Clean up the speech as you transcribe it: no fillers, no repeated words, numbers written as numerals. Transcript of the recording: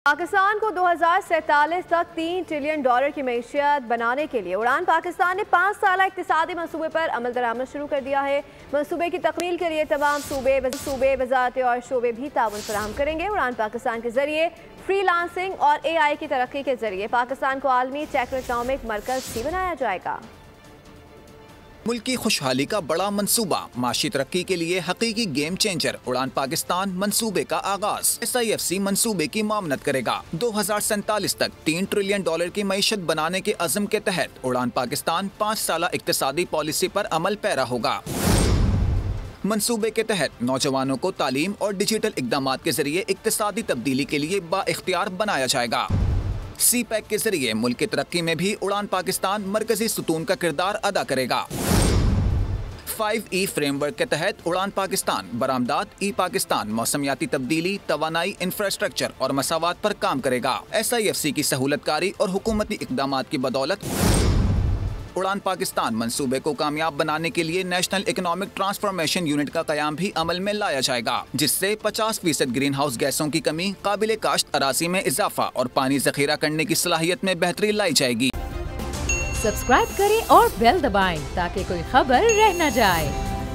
पाकिस्तान को 2047 तक $3 ट्रिलियन की मैशियत बनाने के लिए उड़ान पाकिस्तान ने 5 साल इक़्तिसादी मंसूबे पर अमल दरामद शुरू कर दिया है। मंसूबे की तकमील के लिए तमाम सूबे वजारतें और शोबे भी ताउन फराहम करेंगे। उड़ान पाकिस्तान के जरिए फ्रीलांसिंग और AI की तरक्की के जरिए पाकिस्तान को आलमी टेक्नो इकनॉमिक मरकज भी बनाया जाएगा। मुल्क की खुशहाली का बड़ा मंसूबा, माशी तरक्की के लिए हकीकी गेम चेंजर उड़ान पाकिस्तान मंसूबे का आगाज। SIFC मंसूबे की मामनत करेगा। 2047 तक $3 ट्रिलियन की मईशत बनाने के अज़म के तहत उड़ान पाकिस्तान 5 साल इक़्तिसादी पॉलिसी पर अमल पैरा होगा। मंसूबे के तहत नौजवानों को तालीम और डिजिटल इक़दामात के जरिए इक़्तिसादी तब्दीली के लिए बाइख्तियार बनाया जाएगा। CPEC के जरिए मुल्क की तरक्की में भी उड़ान पाकिस्तान मरकजी सुतून का किरदार अदा करेगा। 5E फ्रेमवर्क के तहत उड़ान पाकिस्तान बरामदात, पाकिस्तान, मौसमियाती तब्दीली, तवानाई, इंफ्रास्ट्रक्चर और मसावात पर काम करेगा। SIFC की सहूलतकारी और हुकूमती इक़दामात की बदौलत उड़ान पाकिस्तान मंसूबे को कामयाब बनाने के लिए नेशनल इकोनॉमिक ट्रांसफॉर्मेशन यूनिट का क़याम भी अमल में लाया जाएगा, जिससे 50% ग्रीन हाउस गैसों की कमी, काबिल काश्त अराजी में इजाफा और पानी ज़ख़ीरा करने की सलाहियत में बेहतरी लाई जाएगी। सब्सक्राइब करें और बेल दबाएं ताकि कोई खबर रह न जाए।